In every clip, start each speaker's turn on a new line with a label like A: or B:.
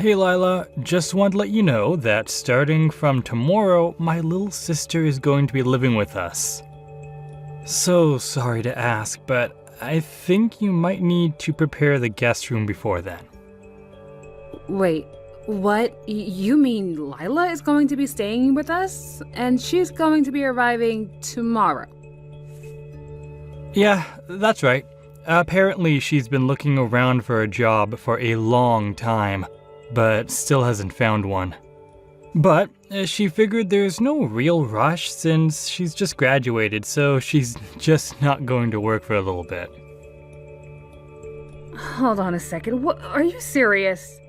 A: Hey Lila, just want to let you know that starting from tomorrow, my little sister is going to be living with us. So sorry to ask, but I think you might need to prepare the guest room before then.
B: Wait, what? You mean Lila is going to be staying with us? And she's going to be arriving tomorrow?
A: Yeah, that's right. Apparently she's been looking around for a job for a long time, but still hasn't found one. But she figured there's no real rush since she's just graduated, so she's just not going to work for a little bit.
B: Hold on a second, what? Are you serious?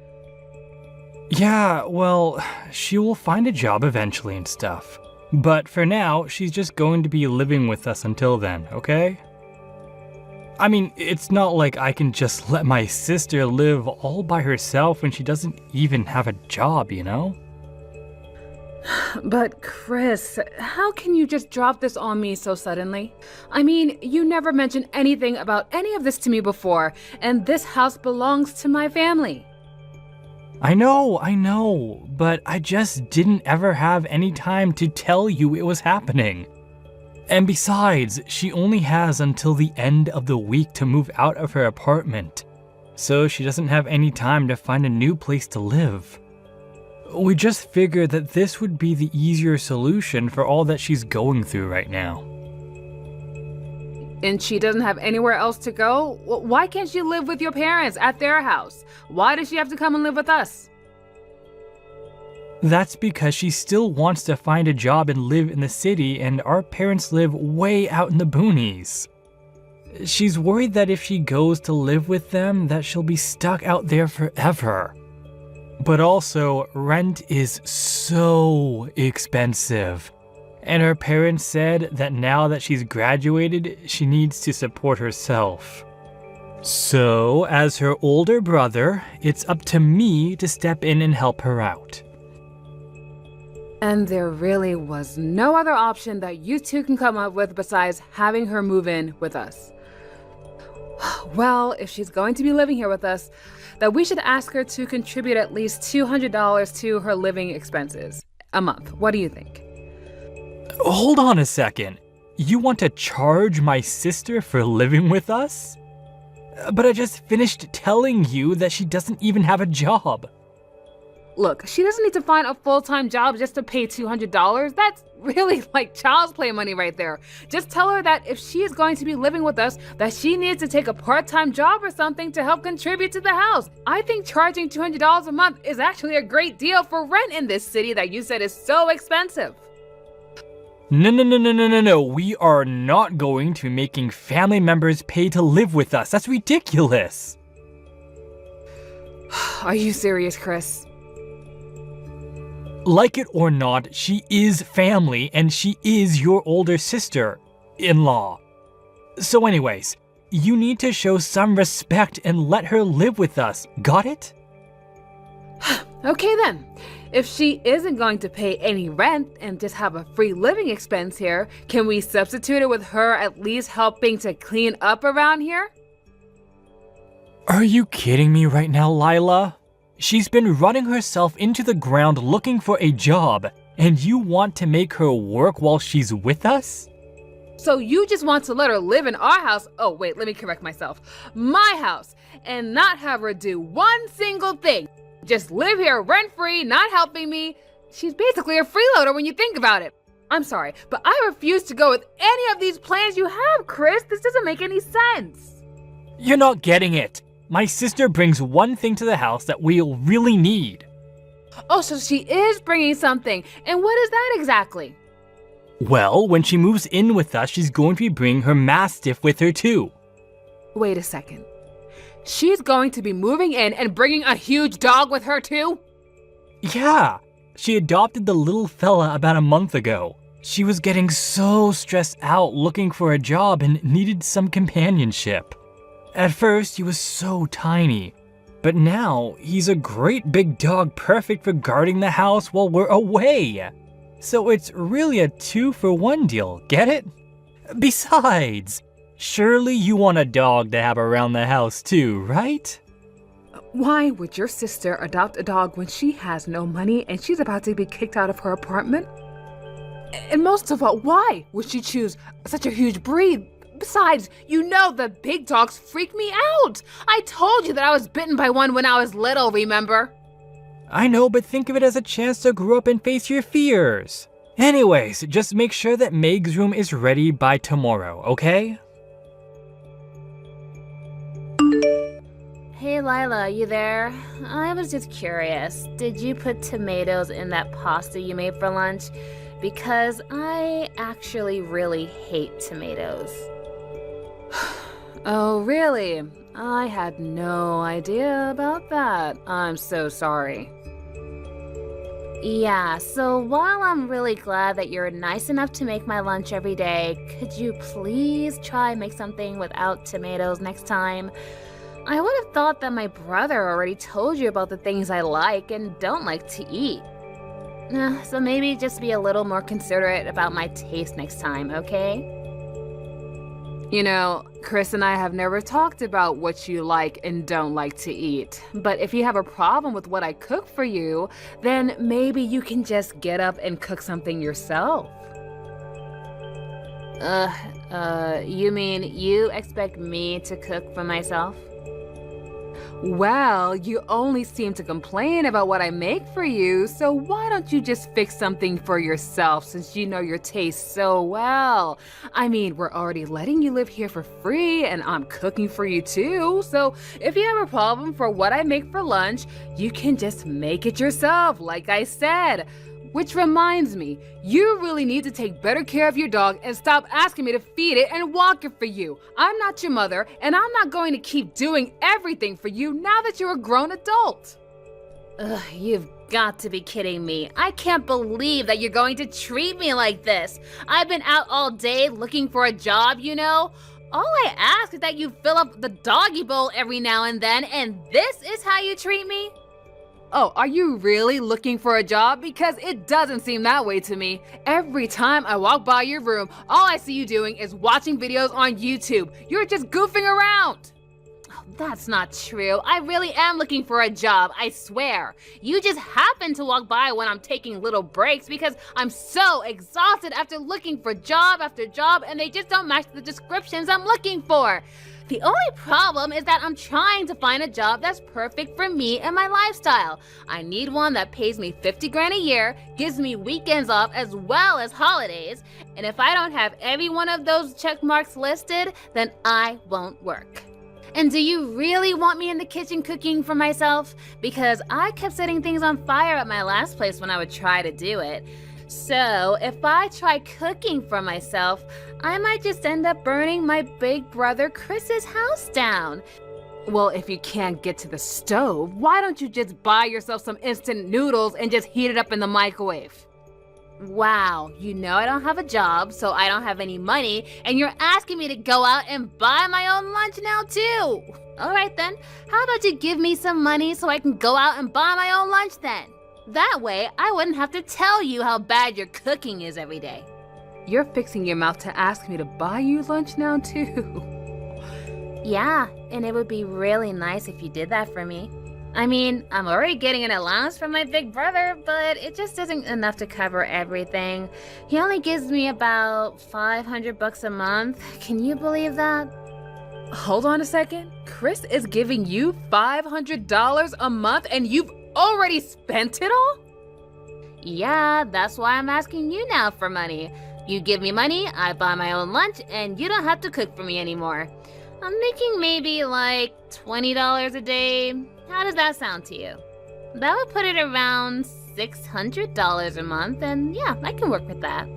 A: Yeah, well, she will find a job eventually and stuff. But for now, she's just going to be living with us until then, okay? I mean, it's not like I can just let my sister live all by herself when she doesn't even have a job, you know?
B: But Chris, how can you just drop this on me so suddenly? I mean, you never mentioned anything about any of this to me before, and this house belongs to my family.
A: I know, but I just didn't ever have any time to tell you it was happening. And besides, she only has until the end of the week to move out of her apartment, so she doesn't have any time to find a new place to live. We just figured that this would be the easier solution for all that she's going through right now.
B: And she doesn't have anywhere else to go? Why can't she live with your parents at their house? Why does she have to come and live with us?
A: That's because she still wants to find a job and live in the city, and our parents live way out in the boonies. She's worried that if she goes to live with them, that she'll be stuck out there forever. But also, rent is so expensive. And her parents said that now that she's graduated, she needs to support herself. So, as her older brother, it's up to me to step in and help her out.
B: And there really was no other option that you two can come up with besides having her move in with us. Well, if she's going to be living here with us, then we should ask her to contribute at least $200 to her living expenses a month. What do you think?
A: Hold on a second. You want to charge my sister for living with us? But I just finished telling you that she doesn't even have a job.
B: Look, she doesn't need to find a full-time job just to pay $200. That's really like child's play money right there. Just tell her that if she is going to be living with us, that she needs to take a part-time job or something to help contribute to the house. I think charging $200 a month is actually a great deal for rent in this city that you said is so expensive.
A: No. We are not going to be making family members pay to live with us. That's ridiculous.
B: Are you serious, Chris?
A: Like it or not, she is family and she is your older sister-in-law. So anyways, you need to show some respect and let her live with us. Got it?
B: Okay then. If she isn't going to pay any rent and just have a free living expense here, can we substitute it with her at least helping to clean up around here?
A: Are you kidding me right now, Lila? She's been running herself into the ground looking for a job, and you want to make her work while she's with us?
B: So you just want to let her live in our house, oh wait, let me correct myself, my house, and not have her do one single thing. Just live here rent-free, not helping me. She's basically a freeloader when you think about it. I'm sorry, but I refuse to go with any of these plans you have, Chris. This doesn't make any sense.
A: You're not getting it. My sister brings one thing to the house that we'll really need.
B: Oh, so she is bringing something. And what is that exactly?
A: Well, when she moves in with us, she's going to be bringing her Mastiff with her too.
B: Wait a second. She's going to be moving in and bringing a huge dog with her too?
A: Yeah, she adopted the little fella about a month ago. She was getting so stressed out looking for a job and needed some companionship. At first, he was so tiny, but now he's a great big dog perfect for guarding the house while we're away. So it's really a 2-for-1 deal, get it? Besides, surely you want a dog to have around the house too, right?
B: Why would your sister adopt a dog when she has no money and she's about to be kicked out of her apartment? And most of all, why would she choose such a huge breed? Besides, you know the big dogs freak me out. I told you that I was bitten by one when I was little, remember?
A: I know, but think of it as a chance to grow up and face your fears. Anyways, just make sure that Meg's room is ready by tomorrow, okay?
C: Hey Lila, you there? I was just curious. Did you put tomatoes in that pasta you made for lunch? Because I actually really hate tomatoes.
B: Oh, really? I had no idea about that. I'm so sorry.
C: Yeah, so while I'm really glad that you're nice enough to make my lunch every day, could you please try make something without tomatoes next time? I would have thought that my brother already told you about the things I like and don't like to eat. So maybe just be a little more considerate about my taste next time, okay?
B: You know, Chris and I have never talked about what you like and don't like to eat. But if you have a problem with what I cook for you, then maybe you can just get up and cook something yourself.
C: You mean you expect me to cook for myself?
B: Well, you only seem to complain about what I make for you, so why don't you just fix something for yourself since you know your taste so well? I mean, we're already letting you live here for free, and I'm cooking for you too, so if you have a problem for what I make for lunch, you can just make it yourself, like I said. Which reminds me, you really need to take better care of your dog and stop asking me to feed it and walk it for you. I'm not your mother, and I'm not going to keep doing everything for you now that you're a grown adult.
C: Ugh, you've got to be kidding me. I can't believe that you're going to treat me like this. I've been out all day looking for a job, you know? All I ask is that you fill up the doggy bowl every now and then, and this is how you treat me?
B: Oh, are you really looking for a job? Because it doesn't seem that way to me. Every time I walk by your room, all I see you doing is watching videos on YouTube. You're just goofing around.
C: Oh, that's not true. I really am looking for a job, I swear. You just happen to walk by when I'm taking little breaks because I'm so exhausted after looking for job after job and they just don't match the descriptions I'm looking for. The only problem is that I'm trying to find a job that's perfect for me and my lifestyle. I need one that pays me 50 grand a year, gives me weekends off as well as holidays, and if I don't have every one of those check marks listed, then I won't work. And do you really want me in the kitchen cooking for myself? Because I kept setting things on fire at my last place when I would try to do it. So if I try cooking for myself, I might just end up burning my big brother Chris's house down.
B: Well, if you can't get to the stove, why don't you just buy yourself some instant noodles and just heat it up in the microwave?
C: Wow, you know I don't have a job, so I don't have any money, and you're asking me to go out and buy my own lunch now too. All right then, how about you give me some money so I can go out and buy my own lunch then? That way, I wouldn't have to tell you how bad your cooking is every day.
B: You're fixing your mouth to ask me to buy you lunch now too.
C: Yeah, and it would be really nice if you did that for me. I mean, I'm already getting an allowance from my big brother, but it just isn't enough to cover everything. He only gives me about $500 a month. Can you believe that?
B: Hold on a second. Chris is giving you $500 a month and you've already spent it all?
C: Yeah, that's why I'm asking you now for money. You give me money, I buy my own lunch, and you don't have to cook for me anymore. I'm making maybe like $20 a day. How does that sound to you? That would put it around $600 a month, and yeah, I can work with that.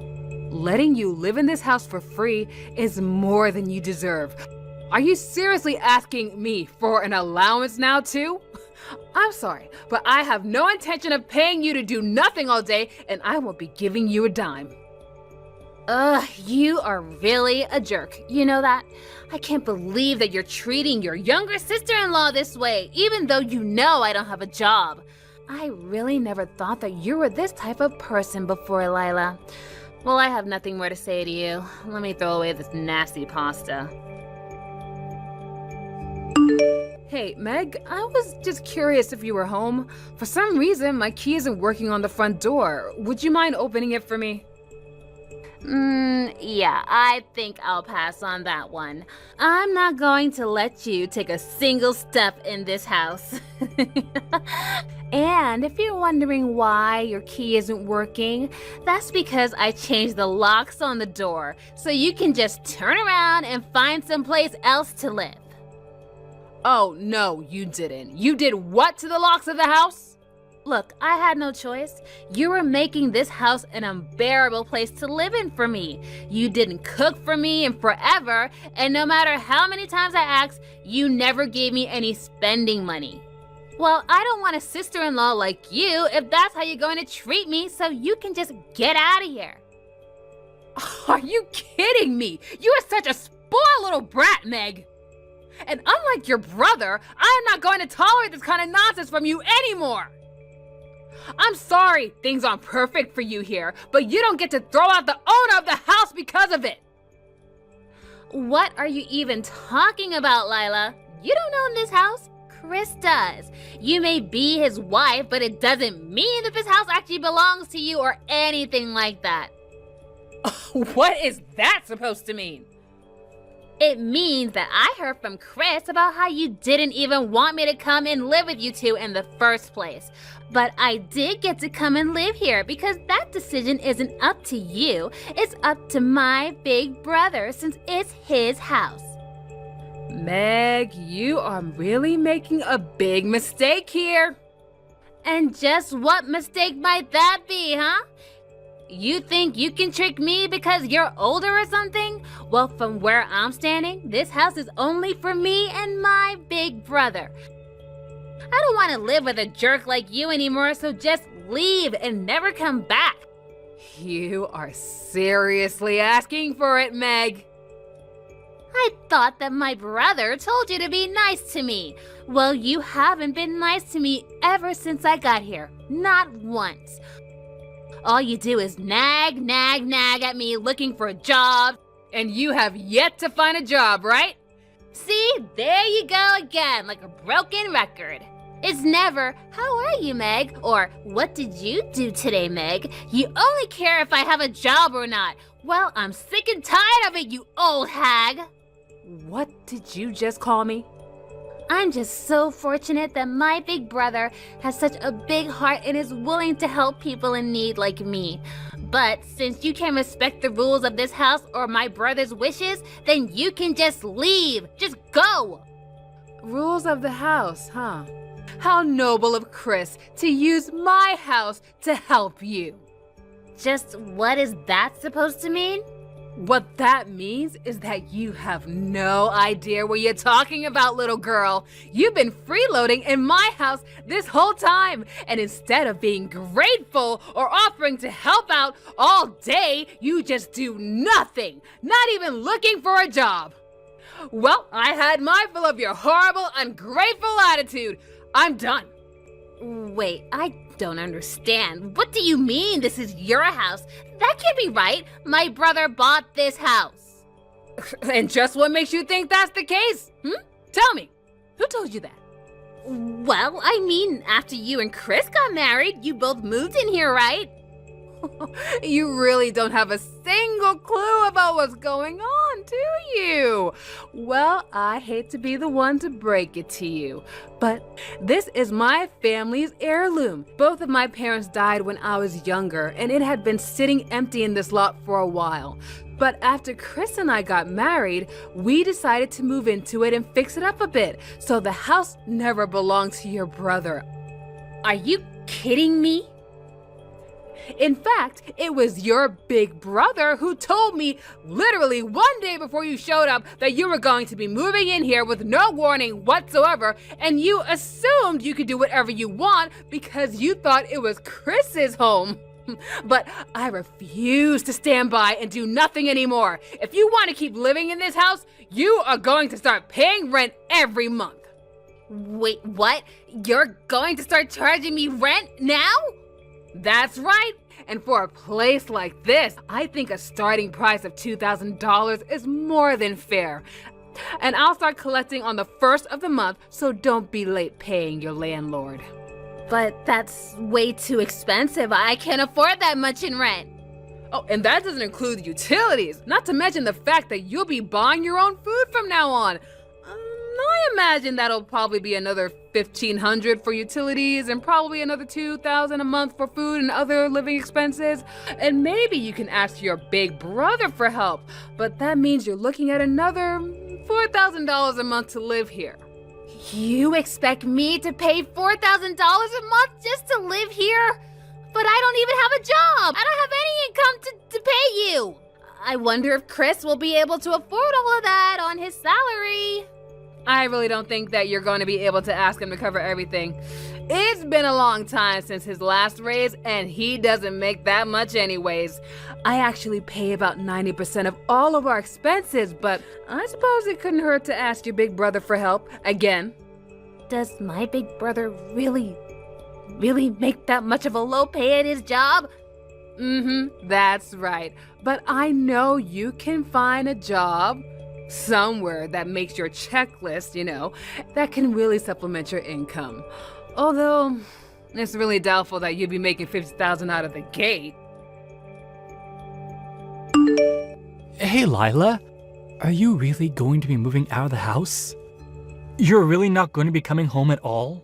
B: Letting you live in this house for free is more than you deserve. Are you seriously asking me for an allowance now too? I'm sorry, but I have no intention of paying you to do nothing all day, and I won't be giving you a dime.
C: Ugh, you are really a jerk. You know that? I can't believe that you're treating your younger sister-in-law this way, even though you know I don't have a job. I really never thought that you were this type of person before, Lila. Well, I have nothing more to say to you. Let me throw away this nasty pasta.
B: Hey, Meg, I was just curious if you were home. For some reason, my key isn't working on the front door. Would you mind opening it for me?
C: Yeah, I think I'll pass on that one. I'm not going to let you take a single step in this house. And if you're wondering why your key isn't working, that's because I changed the locks on the door, so you can just turn around and find someplace else to live.
B: Oh, no, you didn't. You did what to the locks of the house?
C: Look, I had no choice. You were making this house an unbearable place to live in for me. You didn't cook for me in forever, and no matter how many times I asked, you never gave me any spending money. Well, I don't want a sister-in-law like you if that's how you're going to treat me, so you can just get out of here.
B: Are you kidding me? You are such a spoiled little brat, Meg. And unlike your brother, I am not going to tolerate this kind of nonsense from you anymore. I'm sorry things aren't perfect for you here, but you don't get to throw out the owner of the house because of it.
C: What are you even talking about, Lila? You don't own this house. Chris does. You may be his wife, but it doesn't mean that this house actually belongs to you or anything like that.
B: What is that supposed to mean?
C: It means that I heard from Chris about how you didn't even want me to come and live with you two in the first place. But I did get to come and live here because that decision isn't up to you. It's up to my big brother since it's his house.
B: Meg, you are really making a big mistake here.
C: And just what mistake might that be, huh? You think you can trick me because you're older or something? Well, from where I'm standing, this house is only for me and my big brother. I don't want to live with a jerk like you anymore, so just leave and never come back.
B: You are seriously asking for it, Meg.
C: I thought that my brother told you to be nice to me. Well, you haven't been nice to me ever since I got here. Not once. All you do is nag at me looking for a job.
B: And you have yet to find a job, right?
C: See, there you go again, like a broken record. It's never, how are you, Meg? Or, what did you do today, Meg? You only care if I have a job or not. Well, I'm sick and tired of it, you old hag.
B: What did you just call me?
C: I'm just so fortunate that my big brother has such a big heart and is willing to help people in need like me. But since you can't respect the rules of this house or my brother's wishes, then you can just leave. Just go.
B: Rules of the house, huh? How noble of Chris to use my house to help you.
C: Just what is that supposed to mean?
B: What that means is that you have no idea what you're talking about, little girl. You've been freeloading in my house this whole time, and instead of being grateful or offering to help out all day, you just do nothing, not even looking for a job. Well, I had my fill of your horrible, ungrateful attitude. I'm done.
C: Wait, I don't understand. What do you mean this is your house? That can't be right. My brother bought this house.
B: And just what makes you think that's the case? Tell me, who told you that?
C: Well, I mean, after you and Chris got married, you both moved in here, right?
B: You really don't have a single clue about what's going on, do you? Well, I hate to be the one to break it to you, but this is my family's heirloom. Both of my parents died when I was younger, and it had been sitting empty in this lot for a while. But after Chris and I got married, we decided to move into it and fix it up a bit, so the house never belonged to your brother.
C: Are you kidding me?
B: In fact, it was your big brother who told me literally one day before you showed up that you were going to be moving in here with no warning whatsoever, and you assumed you could do whatever you want because you thought it was Chris's home. But I refuse to stand by and do nothing anymore. If you want to keep living in this house, you are going to start paying rent every month.
C: Wait, what? You're going to start charging me rent now?
B: That's right. And for a place like this, I think a starting price of $2,000 is more than fair. And I'll start collecting on the 1st of the month, so don't be late paying your landlord.
C: But that's way too expensive. I can't afford that much in rent.
B: Oh, and that doesn't include utilities, not to mention the fact that you'll be buying your own food from now on. I imagine that'll probably be another $1,500 for utilities and probably another $2,000 a month for food and other living expenses. And maybe you can ask your big brother for help, but that means you're looking at another $4,000 a month to live here.
C: You expect me to pay $4,000 a month just to live here? But I don't even have a job. I don't have any income to pay you. I wonder if Chris will be able to afford all of that on his salary.
B: I really don't think that you're going to be able to ask him to cover everything. It's been a long time since his last raise, and he doesn't make that much anyways. I actually pay about 90% of all of our expenses, but I suppose it couldn't hurt to ask your big brother for help again.
C: Does my big brother really make that much of a low pay at his job?
B: That's right. But I know you can find a job somewhere that makes your checklist, that can really supplement your income. Although, it's really doubtful that you'd be making $50,000 out of the gate.
A: Hey, Lila, are you really going to be moving out of the house? You're really not going to be coming home at all?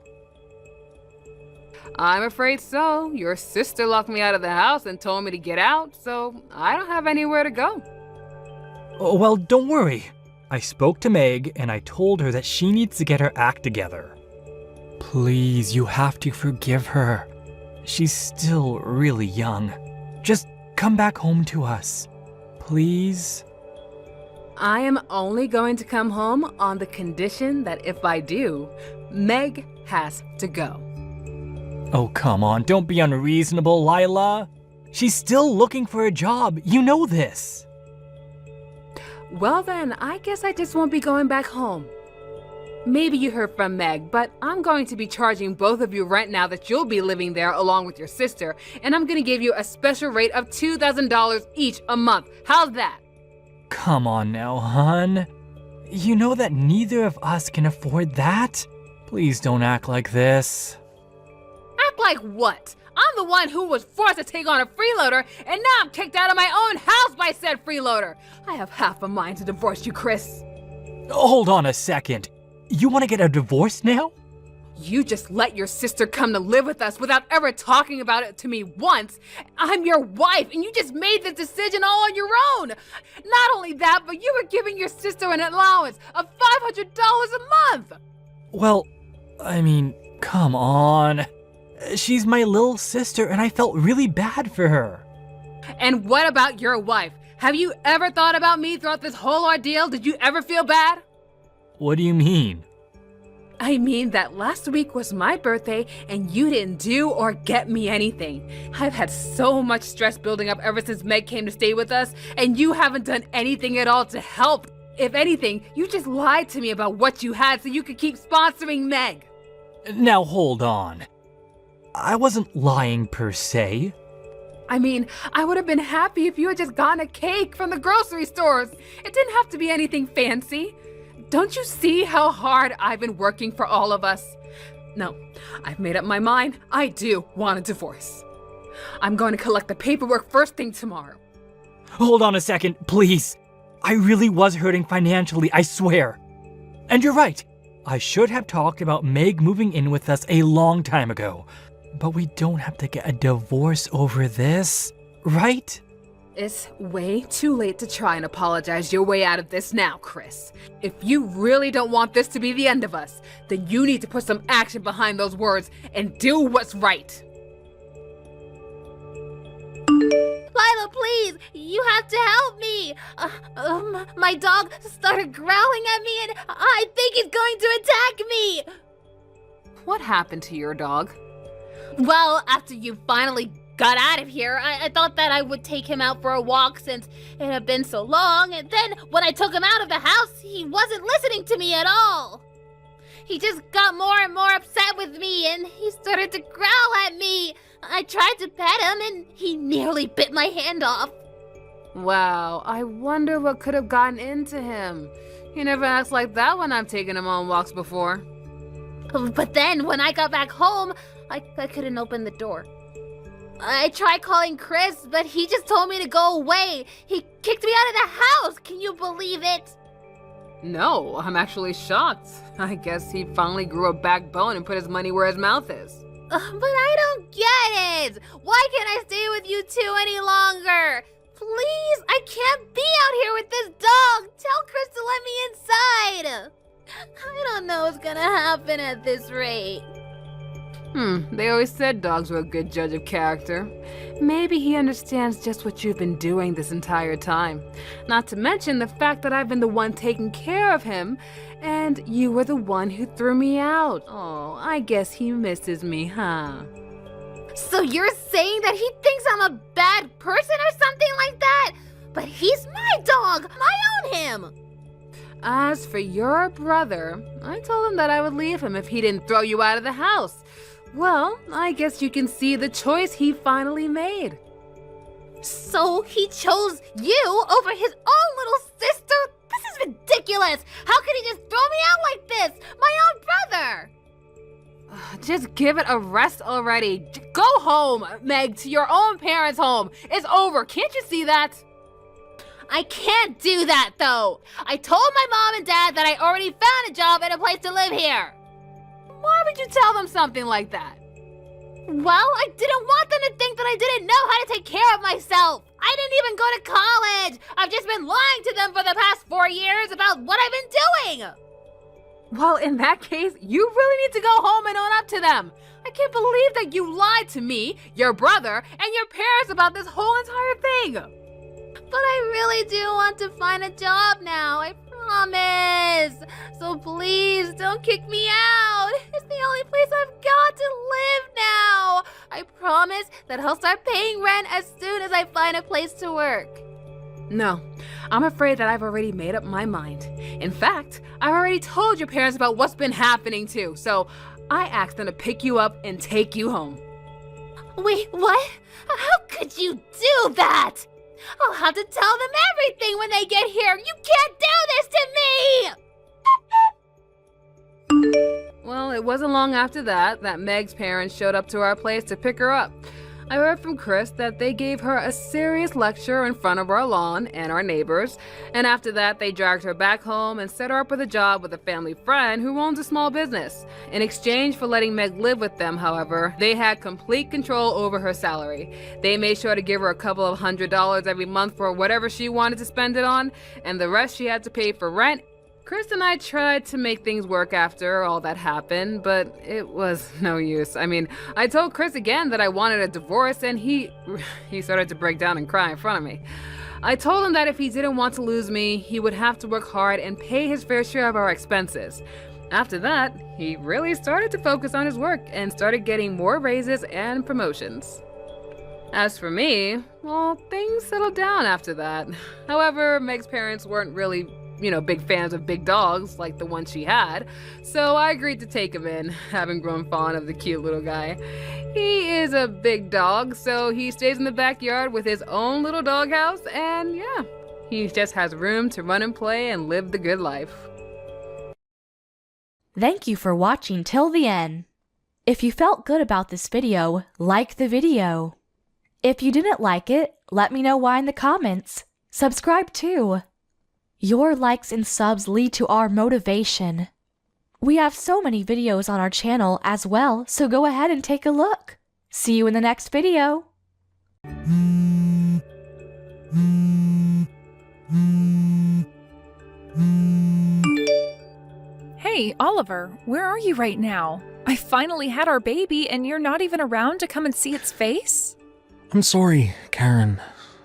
B: I'm afraid so. Your sister locked me out of the house and told me to get out, so I don't have anywhere to go.
A: Oh, well, don't worry. I spoke to Meg and I told her that she needs to get her act together. Please, you have to forgive her. She's still really young. Just come back home to us. Please?
B: I am only going to come home on the condition that if I do, Meg has to go.
A: Oh, come on, don't be unreasonable, Lila. She's still looking for a job. You know this.
B: Well then, I guess I just won't be going back home. Maybe you heard from Meg, but I'm going to be charging both of you rent now that you'll be living there along with your sister, and I'm going to give you a special rate of $2,000 each a month. How's that?
A: Come on now, hon. You know that neither of us can afford that. Please don't act like this.
B: Act like what? I'm the one who was forced to take on a freeloader, and now I'm kicked out of my own house by said freeloader. I have half a mind to divorce you, Chris.
A: Hold on a second. You want to get a divorce now?
B: You just let your sister come to live with us without ever talking about it to me once. I'm your wife, and you just made this decision all on your own. Not only that, but you were giving your sister an allowance of $500 a month.
A: Well, I mean, come on. She's my little sister, and I felt really bad for her.
B: And what about your wife? Have you ever thought about me throughout this whole ordeal? Did you ever feel bad?
A: What do you mean?
B: I mean that last week was my birthday and you didn't do or get me anything. I've had so much stress building up ever since Meg came to stay with us, and you haven't done anything at all to help. If anything, you just lied to me about what you had so you could keep sponsoring Meg.
A: Now hold on. I wasn't lying per se.
B: I mean, I would have been happy if you had just gotten a cake from the grocery stores. It didn't have to be anything fancy. Don't you see how hard I've been working for all of us? No, I've made up my mind. I do want a divorce. I'm going to collect the paperwork first thing tomorrow.
A: Hold on a second, please. I really was hurting financially, I swear. And you're right. I should have talked about Meg moving in with us a long time ago. But we don't have to get a divorce over this, right?
B: It's way too late to try and apologize your way out of this now, Chris. If you really don't want this to be the end of us, then you need to put some action behind those words and do what's right.
C: Lila, please, you have to help me. My dog started growling at me and I think he's going to attack me.
B: What happened to your dog?
C: Well, after you finally got out of here, I thought that I would take him out for a walk since it had been so long, and then when I took him out of the house, he wasn't listening to me at all. He just got more and more upset with me, and he started to growl at me. I tried to pet him, and he nearly bit my hand off.
B: Wow, I wonder what could have gotten into him. He never acts like that when I'm taking him on walks before.
C: But then, when I got back home, I couldn't open the door. I tried calling Chris, but he just told me to go away. He kicked me out of the house. Can you believe it?
B: No, I'm actually shocked. I guess he finally grew a backbone and put his money where his mouth is.
C: But I don't get it. Why can't I stay with you two any longer? Please, I can't be out here with this dog. Tell Chris to let me inside. I don't know what's gonna happen at this rate.
B: They always said dogs were a good judge of character. Maybe he understands just what you've been doing this entire time. Not to mention the fact that I've been the one taking care of him, and you were the one who threw me out. Oh, I guess he misses me, huh?
C: So you're saying that he thinks I'm a bad person or something like that? But he's my dog. I own him.
B: As for your brother, I told him that I would leave him if he didn't throw you out of the house. Well, I guess you can see the choice he finally made.
C: So he chose you over his own little sister? This is ridiculous. How could he just throw me out like this? My own brother.
B: Just give it a rest already. Go home, Meg, to your own parents' home. It's over. Can't you see that?
C: I can't do that, though. I told my mom and dad that I already found a job and a place to live here.
B: Why would you tell them something like that?
C: Well, I didn't want them to think that I didn't know how to take care of myself. I didn't even go to college. I've just been lying to them for the past 4 years about what I've been doing.
B: Well, in that case, you really need to go home and own up to them. I can't believe that you lied to me, your brother, and your parents about this whole entire thing.
C: But I really do want to find a job now, I promise. So please, don't kick me out. It's the only place I've got to live now. I promise that I'll start paying rent as soon as I find a place to work.
B: No, I'm afraid that I've already made up my mind. In fact, I've already told your parents about what's been happening too, so I asked them to pick you up and take you home.
C: Wait, what? How could you do that? I'll have to tell them everything when they get here. You can't do this to me!
B: Well, it wasn't long after that Meg's parents showed up to our place to pick her up. I heard from Chris that they gave her a serious lecture in front of our lawn and our neighbors, and after that they dragged her back home and set her up with a job with a family friend who owns a small business. In exchange for letting Meg live with them, however, they had complete control over her salary. They made sure to give her a couple of $100 every month for whatever she wanted to spend it on, and the rest she had to pay for rent. Chris and I tried to make things work after all that happened, but it was no use. I mean, I told Chris again that I wanted a divorce, and he started to break down and cry in front of me. I told him that if he didn't want to lose me, he would have to work hard and pay his fair share of our expenses. After that, he really started to focus on his work and started getting more raises and promotions. As for me, well, things settled down after that. However, Meg's parents weren't really big fans of big dogs like the one she had, so I agreed to take him in, having grown fond of the cute little guy. He is a big dog, so he stays in the backyard with his own little doghouse, and yeah, he just has room to run and play and live the good life.
D: Thank you for watching till the end. If you felt good about this video, like the video. If you didn't like it, let me know why in the comments. Subscribe too. Your likes and subs lead to our motivation. We have so many videos on our channel as well, so go ahead and take a look. See you in the next video.
E: Hey, Oliver, where are you right now? I finally had our baby and you're not even around to come and see its face?
F: I'm sorry, Karen.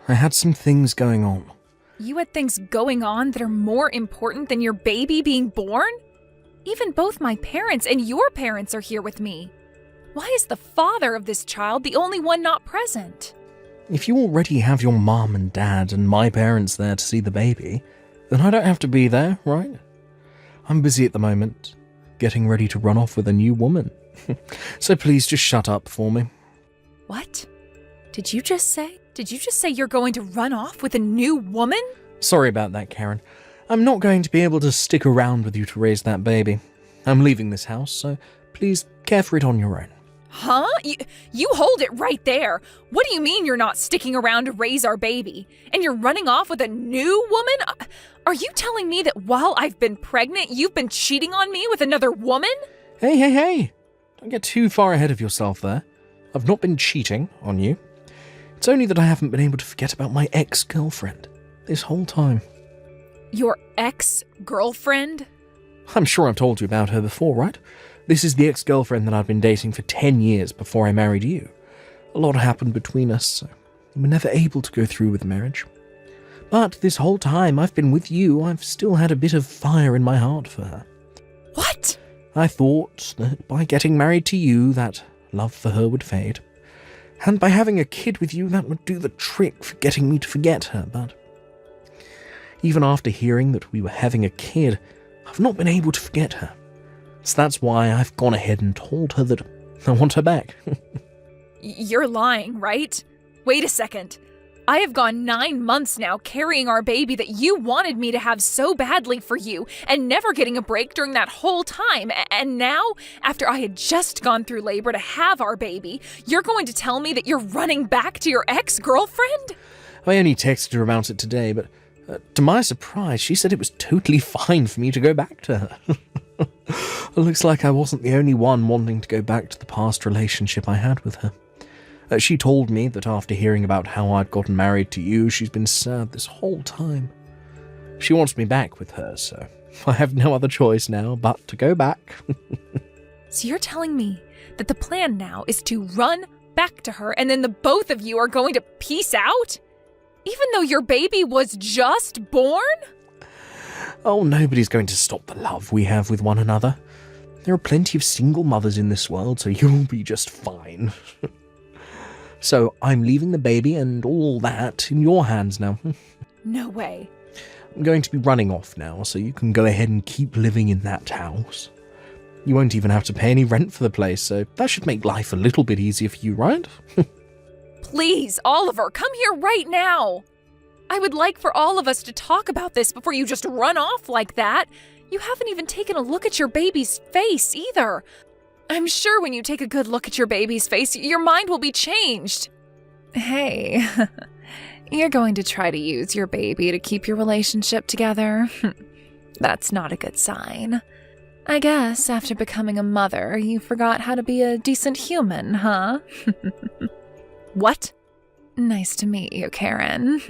F: I had some things going on.
E: You had things going on that are more important than your baby being born? Even both my parents and your parents are here with me. Why is the father of this child the only one not present?
F: If you already have your mom and dad and my parents there to see the baby, then I don't have to be there, right? I'm busy at the moment, getting ready to run off with a new woman. So please just shut up for me.
E: What? Did you just say you're going to run off with a new woman?
F: Sorry about that, Karen. I'm not going to be able to stick around with you to raise that baby. I'm leaving this house, so please care for it on your own.
E: Huh? You hold it right there. What do you mean you're not sticking around to raise our baby? And you're running off with a new woman? Are you telling me that while I've been pregnant, you've been cheating on me with another woman?
F: Hey. Don't get too far ahead of yourself there. I've not been cheating on you. It's only that I haven't been able to forget about my ex-girlfriend this whole time.
E: Your ex-girlfriend?
F: I'm sure I've told you about her before, right? This is the ex-girlfriend that I've been dating for 10 years before I married you. A lot happened between us, so we were never able to go through with marriage. But this whole time I've been with you, I've still had a bit of fire in my heart for her.
E: What?
F: I thought that by getting married to you, that love for her would fade. And by having a kid with you, that would do the trick for getting me to forget her, but even after hearing that we were having a kid, I've not been able to forget her. So that's why I've gone ahead and told her that I want her back.
E: You're lying, right? Wait a second. I have gone 9 months now carrying our baby that you wanted me to have so badly for you and never getting a break during that whole time. And now, after I had just gone through labor to have our baby, you're going to tell me that you're running back to your ex-girlfriend?
F: I only texted her about it today, but to my surprise, she said it was totally fine for me to go back to her. It looks like I wasn't the only one wanting to go back to the past relationship I had with her. She told me that after hearing about how I'd gotten married to you, she's been sad this whole time. She wants me back with her, so I have no other choice now but to go back.
E: So you're telling me that the plan now is to run back to her and then the both of you are going to peace out? Even though your baby was just born?
F: Oh, nobody's going to stop the love we have with one another. There are plenty of single mothers in this world, so you'll be just fine. So I'm leaving the baby and all that in your hands now.
E: No way.
F: I'm going to be running off now, so you can go ahead and keep living in that house. You won't even have to pay any rent for the place, so that should make life a little bit easier for you, right?
E: Please, Oliver, come here right now. I would like for all of us to talk about this before you just run off like that. You haven't even taken a look at your baby's face either. I'm sure when you take a good look at your baby's face, your mind will be changed. Hey, you're going to try to use your baby to keep your relationship together? That's not a good sign. I guess after becoming a mother, you forgot how to be a decent human, huh? What? Nice to meet you, Karen.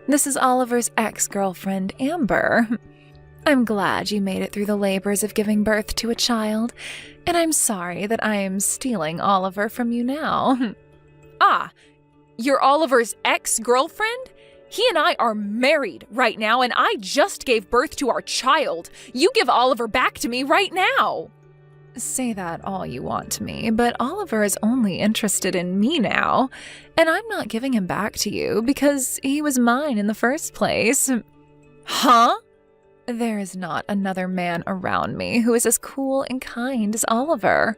E: This is Oliver's ex-girlfriend, Amber. I'm glad you made it through the labors of giving birth to a child, and I'm sorry that I am stealing Oliver from you now. Ah, you're Oliver's ex-girlfriend? He and I are married right now, and I just gave birth to our child. You give Oliver back to me right now. Say that all you want to me, but Oliver is only interested in me now, and I'm not giving him back to you because he was mine in the first place. Huh? There is not another man around me who is as cool and kind as Oliver.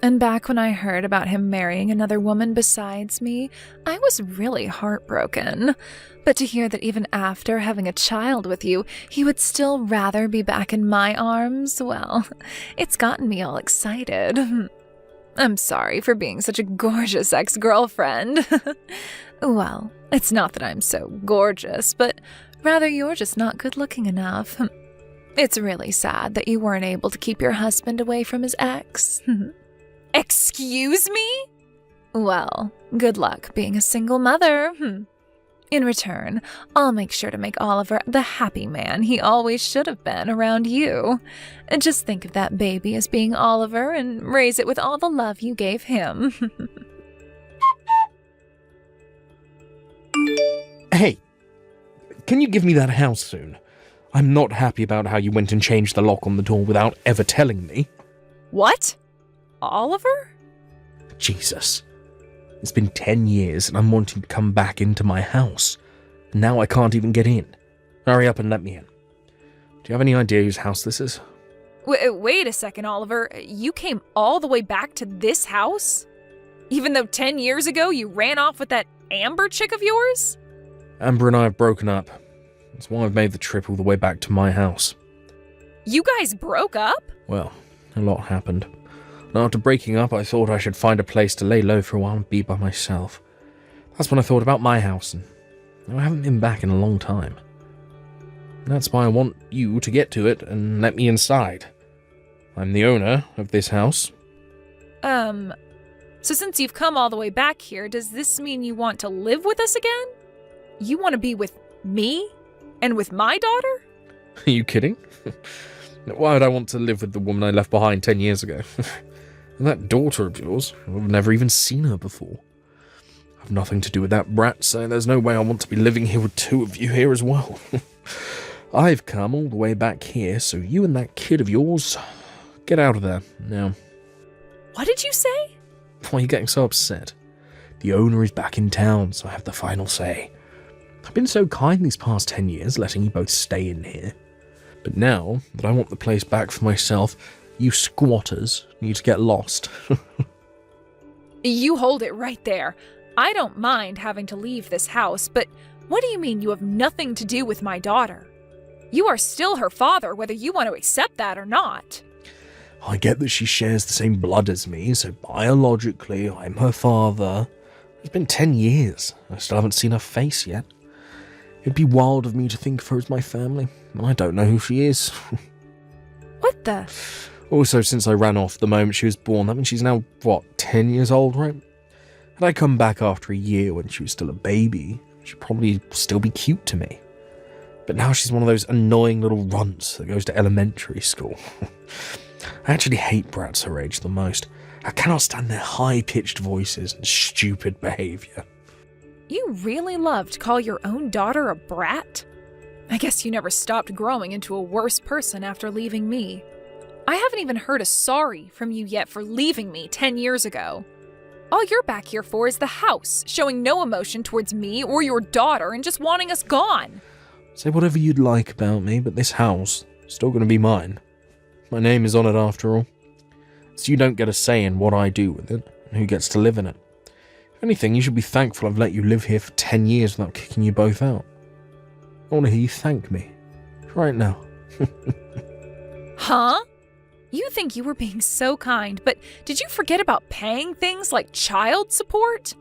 E: And back when I heard about him marrying another woman besides me, I was really heartbroken. But to hear that even after having a child with you, he would still rather be back in my arms, well, it's gotten me all excited. I'm sorry for being such a gorgeous ex-girlfriend. Well, it's not that I'm so gorgeous, but rather you're just not good-looking enough. It's really sad that you weren't able to keep your husband away from his ex. Excuse me? Well, good luck being a single mother. In return, I'll make sure to make Oliver the happy man he always should have been around you. And just think of that baby as being Oliver and raise it with all the love you gave him.
F: Hey, can you give me that house soon? I'm not happy about how you went and changed the lock on the door without ever telling me.
E: What? Oliver?
F: Jesus. It's been 10 years and I'm wanting to come back into my house. And now I can't even get in. Hurry up and let me in. Do you have any idea whose house this is?
E: Wait a second, Oliver. You came all the way back to this house? Even though 10 years ago you ran off with that Amber chick of yours?
F: Amber and I have broken up. That's why I've made the trip all the way back to my house.
E: You guys broke up?
F: Well, a lot happened. And after breaking up, I thought I should find a place to lay low for a while and be by myself. That's when I thought about my house, and I haven't been back in a long time. That's why I want you to get to it and let me inside. I'm the owner of this house.
E: So since you've come all the way back here, does this mean you want to live with us again? You want to be with me? And with my daughter?
F: Are you kidding? Why would I want to live with the woman I left behind 10 years ago? And that daughter of yours, I've never even seen her before. I've nothing to do with that brat, so there's no way I want to be living here with two of you here as well. I've come all the way back here, so you and that kid of yours, get out of there now.
E: What did you say?
F: Why are you getting so upset? The owner is back in town, so I have the final say. I've been so kind these past 10 years, letting you both stay in here. But now that I want the place back for myself, you squatters need to get lost.
E: You hold it right there. I don't mind having to leave this house, but what do you mean you have nothing to do with my daughter? You are still her father, whether you want to accept that or not.
F: I get that she shares the same blood as me, so biologically I'm her father. It's been 10 years. I still haven't seen her face yet. It'd be wild of me to think of her as my family. I don't know who she is.
E: What the?
F: Also, since I ran off the moment she was born, that means she's now, 10 years old, right? Had I come back after a year when she was still a baby, she'd probably still be cute to me. But now she's one of those annoying little runts that goes to elementary school. I actually hate brats her age the most. I cannot stand their high-pitched voices and stupid behaviour.
E: You really love to call your own daughter a brat? I guess you never stopped growing into a worse person after leaving me. I haven't even heard a sorry from you yet for leaving me 10 years ago. All you're back here for is the house, showing no emotion towards me or your daughter and just wanting us gone.
F: Say whatever you'd like about me, but this house is still going to be mine. My name is on it after all. So you don't get a say in what I do with it and who gets to live in it. If anything, you should be thankful I've let you live here for 10 years without kicking you both out. I want to hear you thank me. Right now.
E: Huh? You think you were being so kind, but did you forget about paying things like child support?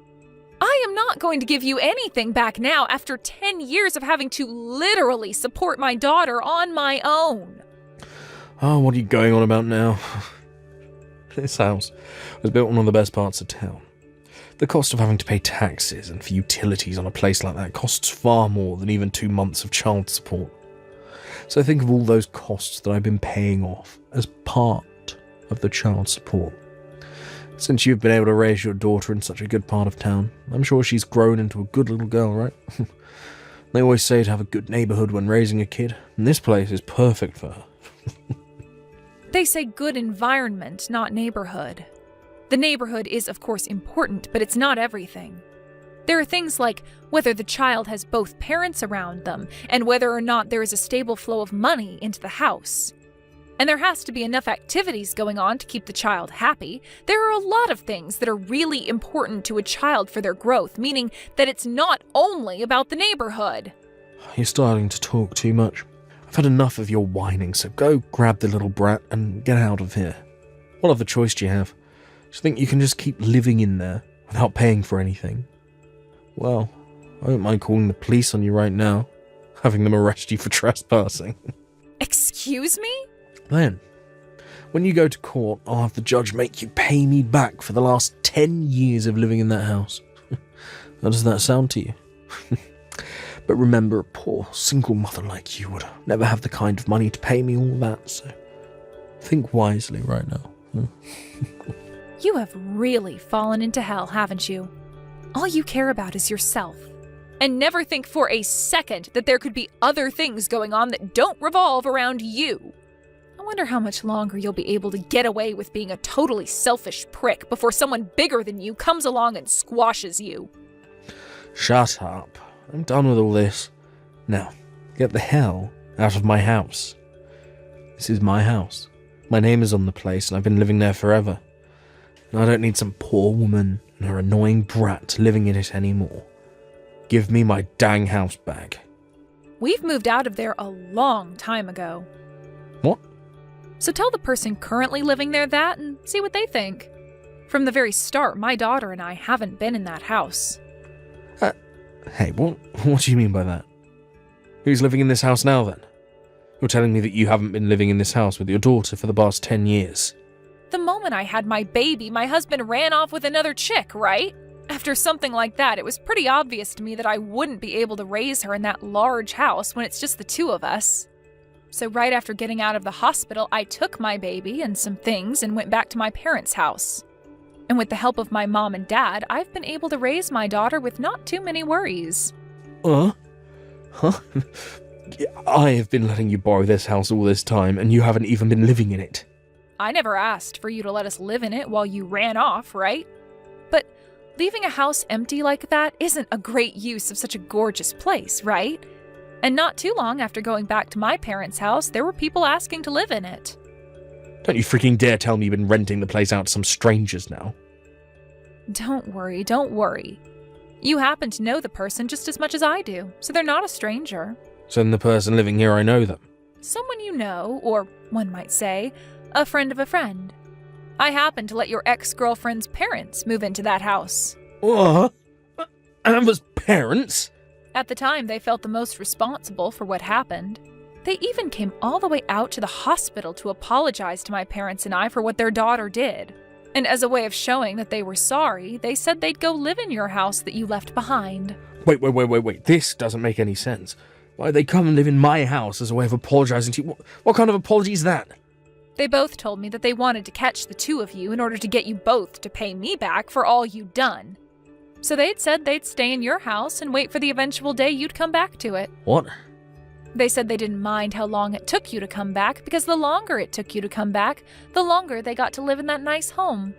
E: I am not going to give you anything back now after 10 years of having to literally support my daughter on my own.
F: Oh, what are you going on about now? This house was built in one of the best parts of town. The cost of having to pay taxes and for utilities on a place like that costs far more than even 2 months of child support. So think of all those costs that I've been paying off as part of the child support. Since you've been able to raise your daughter in such a good part of town, I'm sure she's grown into a good little girl, right? They always say to have a good neighborhood when raising a kid, and this place is perfect for her.
E: They say good environment, not neighborhood. The neighborhood is, of course, important, but it's not everything. There are things like whether the child has both parents around them and whether or not there is a stable flow of money into the house. And there has to be enough activities going on to keep the child happy. There are a lot of things that are really important to a child for their growth, meaning that it's not only about the neighborhood.
F: You're starting to talk too much. I've had enough of your whining, so go grab the little brat and get out of here. What other choice do you have? Do you think you can just keep living in there without paying for anything? Well, I don't mind calling the police on you right now, having them arrest you for trespassing.
E: Excuse me?
F: Then, when you go to court, I'll have the judge make you pay me back for the last 10 years of living in that house. How does that sound to you? But remember, a poor, single mother like you would never have the kind of money to pay me all that, so think wisely right now.
E: You have really fallen into hell, haven't you? All you care about is yourself. And never think for a second that there could be other things going on that don't revolve around you. I wonder how much longer you'll be able to get away with being a totally selfish prick before someone bigger than you comes along and squashes you.
F: Shut up. I'm done with all this. Now, get the hell out of my house. This is my house. My name is on the place and I've been living there forever. And I don't need some poor woman and her annoying brat living in it anymore. Give me my dang house back.
E: We've moved out of there a long time ago.
F: What?
E: So tell the person currently living there that and see what they think. From the very start, my daughter and I haven't been in that house.
F: Hey, what do you mean by that? Who's living in this house now, then? You're telling me that you haven't been living in this house with your daughter for the past 10 years.
E: The moment I had my baby, my husband ran off with another chick, right? After something like that, it was pretty obvious to me that I wouldn't be able to raise her in that large house when it's just the two of us. So right after getting out of the hospital, I took my baby and some things and went back to my parents' house. And with the help of my mom and dad, I've been able to raise my daughter with not too many worries.
F: Huh? I have been letting you borrow this house all this time, and you haven't even been living in it.
E: I never asked for you to let us live in it while you ran off, right? But leaving a house empty like that isn't a great use of such a gorgeous place, right? And not too long after going back to my parents' house, there were people asking to live in it.
F: Don't you freaking dare tell me you've been renting the place out to some strangers now.
E: Don't worry. You happen to know the person just as much as I do, so they're not a stranger.
F: So then the person living here, I know them.
E: Someone you know, or one might say, a friend of a friend. I happen to let your ex-girlfriend's parents move into that house.
F: What? Amber's parents?
E: At the time, they felt the most responsible for what happened. They even came all the way out to the hospital to apologize to my parents and I for what their daughter did. And as a way of showing that they were sorry, they said they'd go live in your house that you left behind.
F: Wait. This doesn't make any sense. Why'd they come and live in my house as a way of apologizing to you? What kind of apology is that?
E: They both told me that they wanted to catch the two of you in order to get you both to pay me back for all you'd done. So they'd said they'd stay in your house and wait for the eventual day you'd come back to it.
F: What?
E: They said they didn't mind how long it took you to come back because the longer it took you to come back, the longer they got to live in that nice home.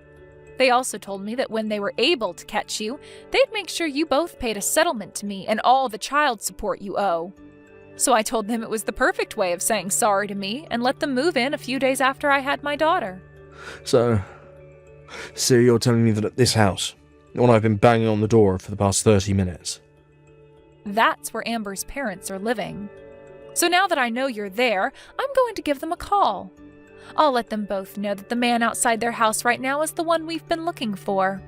E: They also told me that when they were able to catch you, they'd make sure you both paid a settlement to me and all the child support you owe. So I told them it was the perfect way of saying sorry to me and let them move in a few days after I had my daughter.
F: So you're telling me that at this house, the one I've been banging on the door for the past 30 minutes.
E: That's where Amber's parents are living. So now that I know you're there, I'm going to give them a call. I'll let them both know that the man outside their house right now is the one we've been looking for.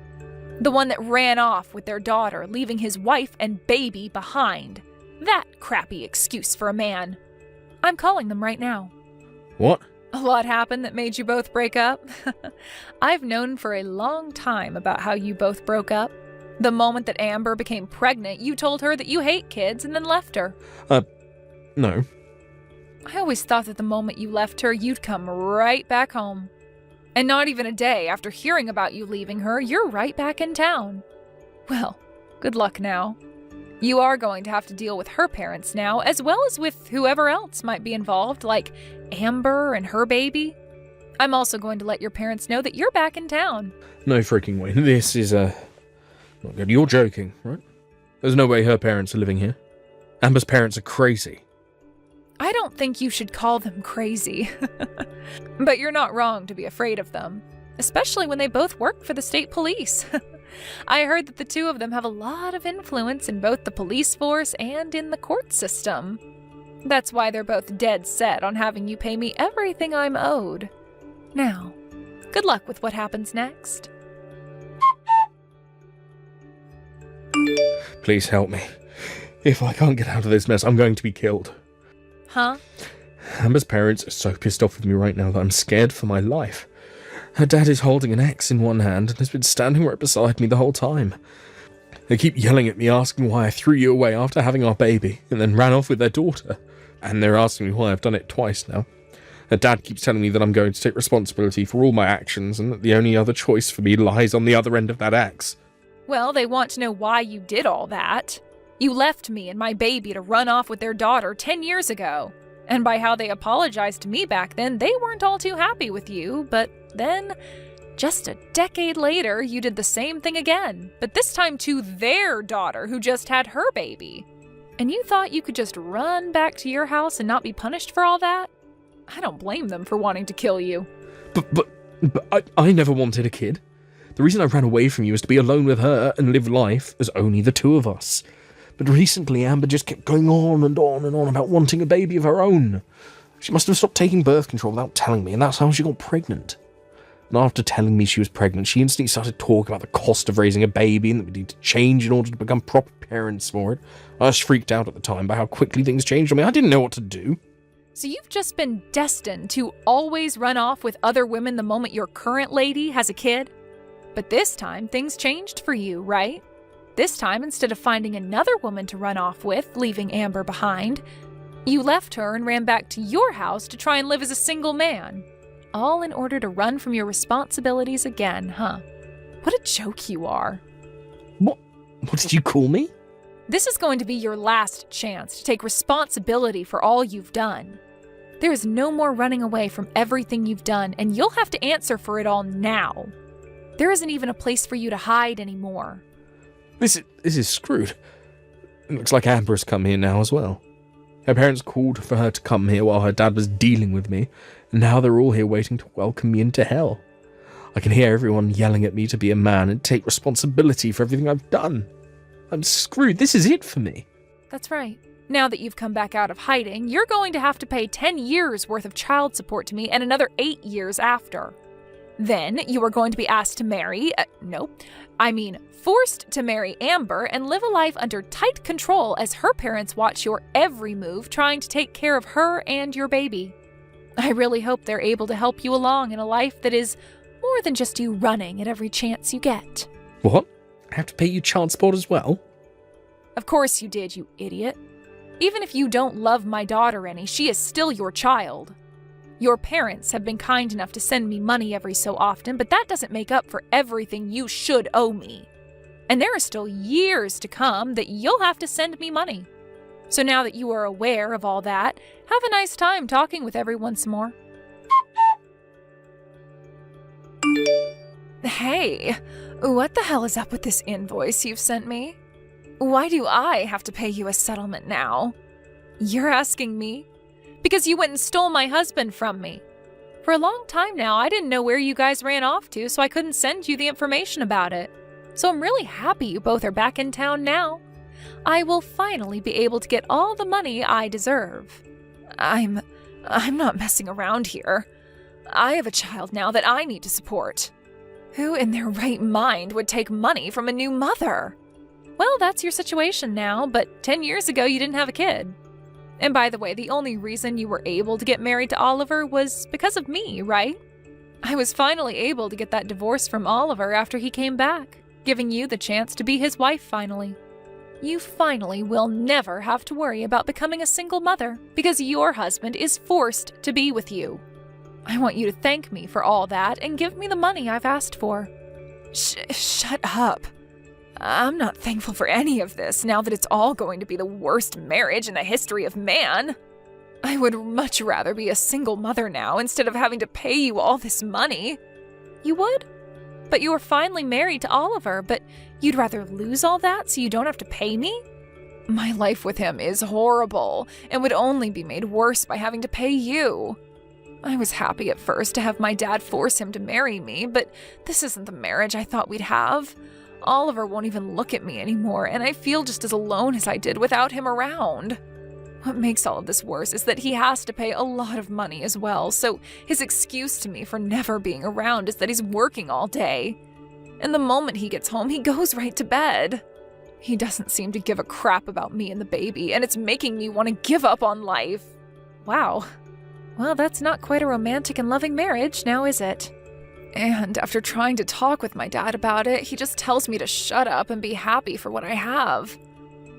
E: The one that ran off with their daughter, leaving his wife and baby behind. That crappy excuse for a man. I'm calling them right now.
F: What?
E: A lot happened that made you both break up. I've known for a long time about how you both broke up. The moment that Amber became pregnant, you told her that you hate kids and then left her.
F: No.
E: I always thought that the moment you left her, you'd come right back home. And not even a day after hearing about you leaving her, you're right back in town. Well, good luck now. You are going to have to deal with her parents now, as well as with whoever else might be involved, like Amber and her baby. I'm also going to let your parents know that you're back in town.
F: No freaking way. This is, not good. You're joking, right? There's no way her parents are living here. Amber's parents are crazy.
E: I don't think you should call them crazy. But you're not wrong to be afraid of them, especially when they both work for the state police. I heard that the two of them have a lot of influence in both the police force and in the court system. That's why they're both dead set on having you pay me everything I'm owed. Now, good luck with what happens next.
F: Please help me. If I can't get out of this mess, I'm going to be killed.
E: Huh?
F: Amber's parents are so pissed off with me right now that I'm scared for my life. Her dad is holding an axe in one hand and has been standing right beside me the whole time. They keep yelling at me, asking why I threw you away after having our baby, and then ran off with their daughter. And they're asking me why I've done it twice now. Her dad keeps telling me that I'm going to take responsibility for all my actions, and that the only other choice for me lies on the other end of that axe.
E: Well, they want to know why you did all that. You left me and my baby to run off with their daughter 10 years ago. And by how they apologized to me back then, they weren't all too happy with you, but then, just a decade later, you did the same thing again, but this time to their daughter who just had her baby. And you thought you could just run back to your house and not be punished for all that? I don't blame them for wanting to kill you.
F: But I never wanted a kid. The reason I ran away from you was to be alone with her and live life as only the two of us. But recently Amber just kept going on and on and on about wanting a baby of her own. She must have stopped taking birth control without telling me, and that's how she got pregnant. And after telling me she was pregnant, she instantly started talking about the cost of raising a baby and that we need to change in order to become proper parents for it. I was freaked out at the time by how quickly things changed on me. I didn't know what to do.
E: So you've just been destined to always run off with other women the moment your current lady has a kid? But this time, things changed for you, right? This time, instead of finding another woman to run off with, leaving Amber behind, you left her and ran back to your house to try and live as a single man. All in order to run from your responsibilities again, huh? What a joke you are.
F: What did you call me?
E: This is going to be your last chance to take responsibility for all you've done. There is no more running away from everything you've done, and you'll have to answer for it all now. There isn't even a place for you to hide anymore.
F: This is screwed. It looks like Amber has come here now as well. Her parents called for her to come here while her dad was dealing with me, and now they're all here waiting to welcome me into hell. I can hear everyone yelling at me to be a man and take responsibility for everything I've done. I'm screwed. This is it for me.
E: That's right. Now that you've come back out of hiding, you're going to have to pay 10 years worth of child support to me and another 8 years after. Then you are going to be asked to marry, forced to marry Amber and live a life under tight control as her parents watch your every move, trying to take care of her and your baby. I really hope they're able to help you along in a life that is more than just you running at every chance you get.
F: What? I have to pay you child support as well?
E: Of course you did, you idiot. Even if you don't love my daughter any, she is still your child. Your parents have been kind enough to send me money every so often, but that doesn't make up for everything you should owe me. And there are still years to come that you'll have to send me money. So now that you are aware of all that, have a nice time talking with everyone some more. Hey, what the hell is up with this invoice you've sent me? Why do I have to pay you a settlement now? You're asking me? Because you went and stole my husband from me. For a long time now, I didn't know where you guys ran off to, so I couldn't send you the information about it. So I'm really happy you both are back in town now. I will finally be able to get all the money I deserve. I'm not messing around here. I have a child now that I need to support. Who in their right mind would take money from a new mother? Well, that's your situation now, but 10 years ago you didn't have a kid. And by the way, the only reason you were able to get married to Oliver was because of me, right? I was finally able to get that divorce from Oliver after he came back, giving you the chance to be his wife finally. You finally will never have to worry about becoming a single mother because your husband is forced to be with you. I want you to thank me for all that and give me the money I've asked for. Shut up. I'm not thankful for any of this now that it's all going to be the worst marriage in the history of man. I would much rather be a single mother now instead of having to pay you all this money. You would? But you were finally married to Oliver, but you'd rather lose all that so you don't have to pay me? My life with him is horrible and would only be made worse by having to pay you. I was happy at first to have my dad force him to marry me, but this isn't the marriage I thought we'd have. Oliver won't even look at me anymore, and I feel just as alone as I did without him around. What makes all of this worse is that he has to pay a lot of money as well, so his excuse to me for never being around is that he's working all day. And the moment he gets home, he goes right to bed. He doesn't seem to give a crap about me and the baby, and it's making me want to give up on life. Wow. Well, that's not quite a romantic and loving marriage, now is it? And after trying to talk with my dad about it, he just tells me to shut up and be happy for what I have.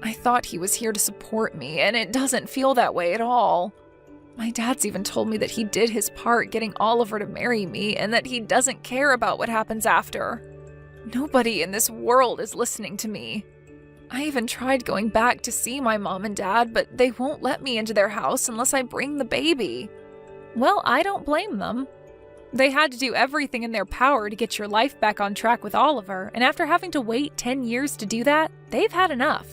E: I thought he was here to support me, and it doesn't feel that way at all. My dad's even told me that he did his part getting Oliver to marry me, and that he doesn't care about what happens after. Nobody in this world is listening to me. I even tried going back to see my mom and dad, but they won't let me into their house unless I bring the baby. Well, I don't blame them. They had to do everything in their power to get your life back on track with Oliver, and after having to wait 10 years to do that, they've had enough.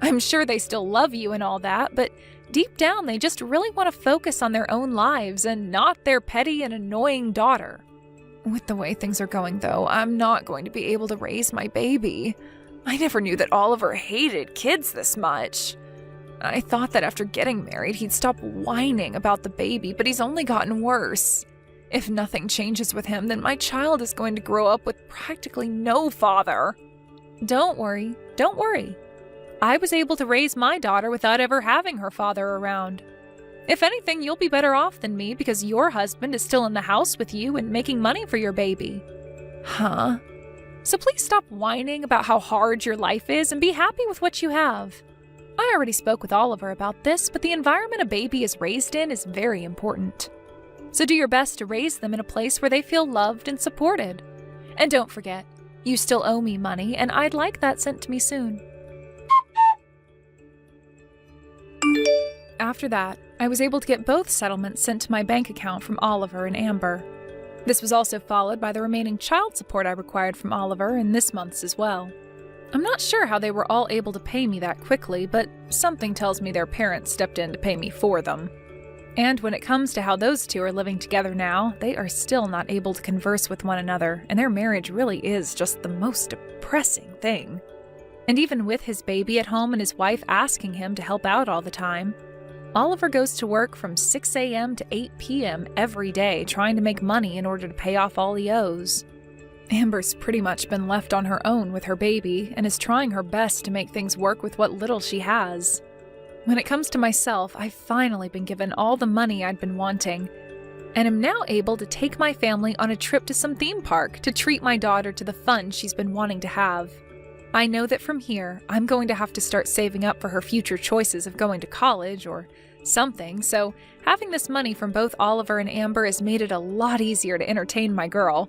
E: I'm sure they still love you and all that, but deep down they just really want to focus on their own lives and not their petty and annoying daughter. With the way things are going, though, I'm not going to be able to raise my baby. I never knew that Oliver hated kids this much. I thought that after getting married, he'd stop whining about the baby, but he's only gotten worse. If nothing changes with him, then my child is going to grow up with practically no father. Don't worry. I was able to raise my daughter without ever having her father around. If anything, you'll be better off than me because your husband is still in the house with you and making money for your baby. Huh? So please stop whining about how hard your life is and be happy with what you have. I already spoke with Oliver about this, but the environment a baby is raised in is very important. So do your best to raise them in a place where they feel loved and supported. And don't forget, you still owe me money, and I'd like that sent to me soon. After that, I was able to get both settlements sent to my bank account from Oliver and Amber. This was also followed by the remaining child support I required from Oliver and this month's as well. I'm not sure how they were all able to pay me that quickly, but something tells me their parents stepped in to pay me for them. And when it comes to how those two are living together now, they are still not able to converse with one another, and their marriage really is just the most depressing thing. And even with his baby at home and his wife asking him to help out all the time, Oliver goes to work from 6 a.m. to 8 p.m. every day trying to make money in order to pay off all he owes. Amber's pretty much been left on her own with her baby and is trying her best to make things work with what little she has. When it comes to myself, I've finally been given all the money I'd been wanting, and am now able to take my family on a trip to some theme park to treat my daughter to the fun she's been wanting to have. I know that from here, I'm going to have to start saving up for her future choices of going to college or something, so having this money from both Oliver and Amber has made it a lot easier to entertain my girl.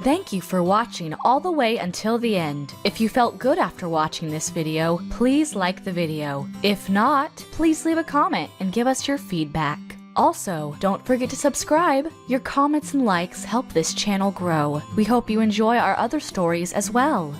D: Thank you for watching all the way until the end. If you felt good after watching this video, please like the video. If not, please leave a comment and give us your feedback. Also, don't forget to subscribe. Your comments and likes help this channel grow. We hope you enjoy our other stories as well.